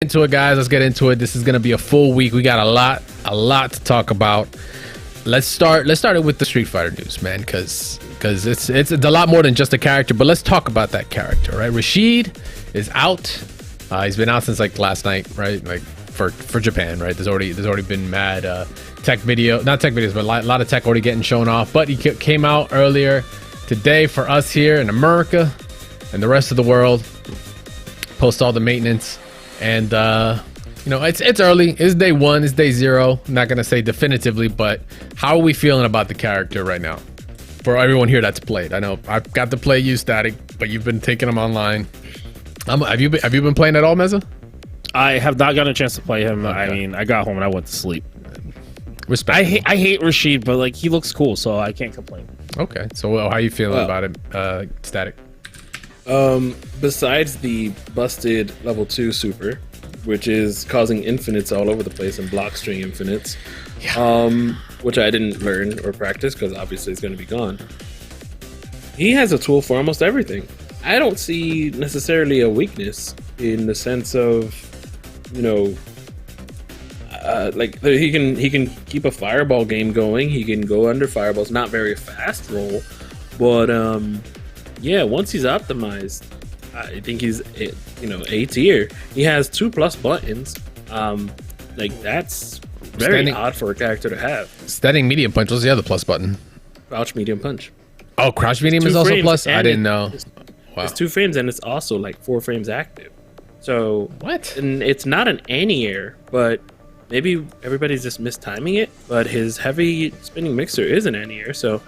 Into it, guys. Let's get into it. This is gonna be a full week. We got a lot to talk about. Let's start it with the Street Fighter news, man, because it's a lot more than just a character. But let's talk about that character, right? Rashid is out. He's been out since like last night, right? Like for Japan, right? There's already been mad tech video, not tech videos, but a lot of tech already getting shown off. But he came out earlier today for us here in America and the rest of the world. Post all the maintenance, and you know, it's early. It's day one. It's day zero. I'm not gonna say definitively, but how are we feeling about the character right now? For everyone here that's played, I know I've got to play you, Static, but you've been taking them online. Have you been playing at all, Meza? I have not gotten a chance to play him. Okay. I mean, I got home and I went to sleep. Respect. I hate Rashid, but like he looks cool, so I can't complain. Okay, so how are you feeling about it, Static? Besides the busted level 2 super, which is causing infinites all over the place and block string infinites, which I didn't learn or practice because obviously it's going to be gone. He has a tool for almost everything. I don't see necessarily a weakness in the sense of, you know, like he can keep a fireball game going. He can go under fireballs, not very fast roll, but yeah, once he's optimized, I think he's, you know, A tier. He has 2+ buttons. Like that's very odd for a character to have. Standing medium punch. What's the other plus button? Crouch medium punch. Oh, crouch medium is also plus. I didn't know. Wow. It's 2 frames and it's also like 4 frames active. So what? And it's not an anti-air, but maybe everybody's just mistiming it. But his heavy spinning mixer is an anti-air, so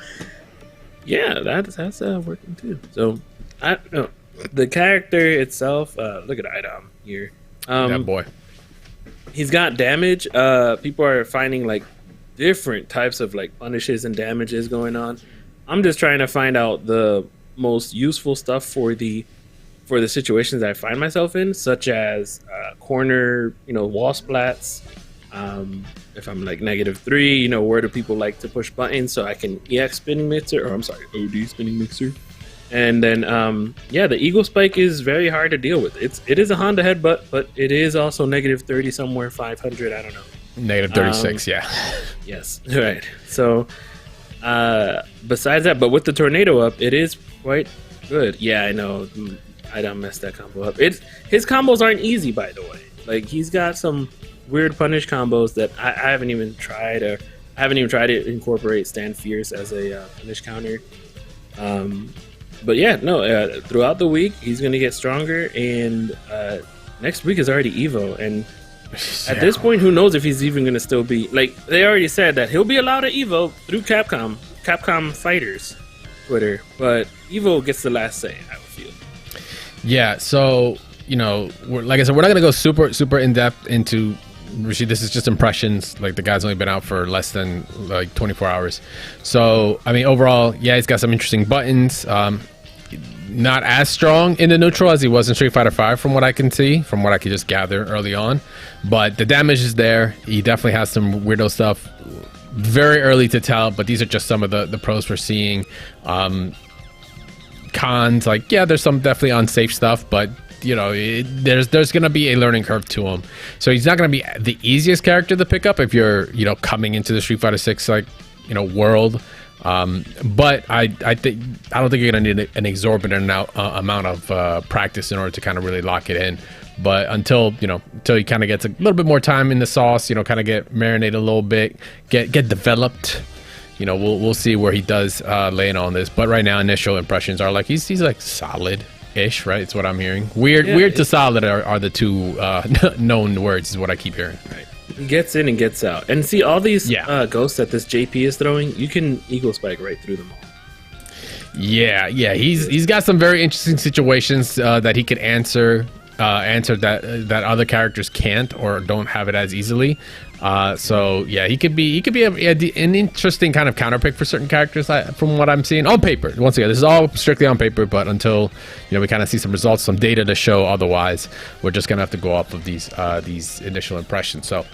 yeah, that's working too. So I don't know. The character itself, look at Idom here. That boy. He's got damage. People are finding like different types of like punishes and damages going on. I'm just trying to find out the most useful stuff for the situations that I find myself in, such as corner, you know, wall splats. If I'm like -3, you know, where do people like to push buttons so I can EX spinning mixer, or I'm sorry, OD spinning mixer. And then yeah, the eagle spike is very hard to deal with. It is a Honda headbutt, but it is also -30 somewhere, 500, I don't know. -36, yeah. Yes, right. So besides that, but with the tornado up, it is quite good. Yeah, I know. I don't mess that combo up. His combos aren't easy, by the way. Like he's got some weird punish combos that I haven't even tried, or I haven't even tried to incorporate Stand Fierce as a punish counter. But yeah, no. Throughout the week, he's gonna get stronger, and next week is already Evo, and at this point, who knows if he's even gonna still be, like, they already said that he'll be allowed to Evo through Capcom Fighters Twitter, but Evo gets the last say, I would feel. Yeah, so, you know, like I said, we're not gonna go super in depth into Rashid. This is just impressions. Like, the guy's only been out for less than like 24 hours. So I mean, overall, yeah, he's got some interesting buttons. Not as strong in the neutral as he was in Street Fighter V, from what I can see, from what I could just gather early on. But the damage is there. He definitely has some weirdo stuff. Very early to tell, but these are just some of the pros we're seeing. Cons, like, yeah, there's some definitely unsafe stuff, but you know, there's gonna be a learning curve to him. So he's not gonna be the easiest character to pick up if you're, you know, coming into the Street Fighter 6 like, you know, world. But I don't think you're gonna need an exorbitant amount of practice in order to kind of really lock it in. But until he kind of gets a little bit more time in the sauce, you know, kind of get marinated a little bit, get developed, you know, we'll see where he does lay in on this. But right now, initial impressions are like he's like solid-ish, right? It's what I'm hearing. Weird to solid are the two known words, is what I keep hearing. Right. He gets in and gets out. And see, all these ghosts that this JP is throwing, you can Eagle Spike right through them all. Yeah, he's got some very interesting situations that he could answer that other characters can't or don't have it as easily. So yeah, he could be an interesting kind of counter pick for certain characters, from what I'm seeing on paper. Once again, this is all strictly on paper, but until we kind of see some results, some data to show otherwise, we're just gonna have to go off of these initial impressions. So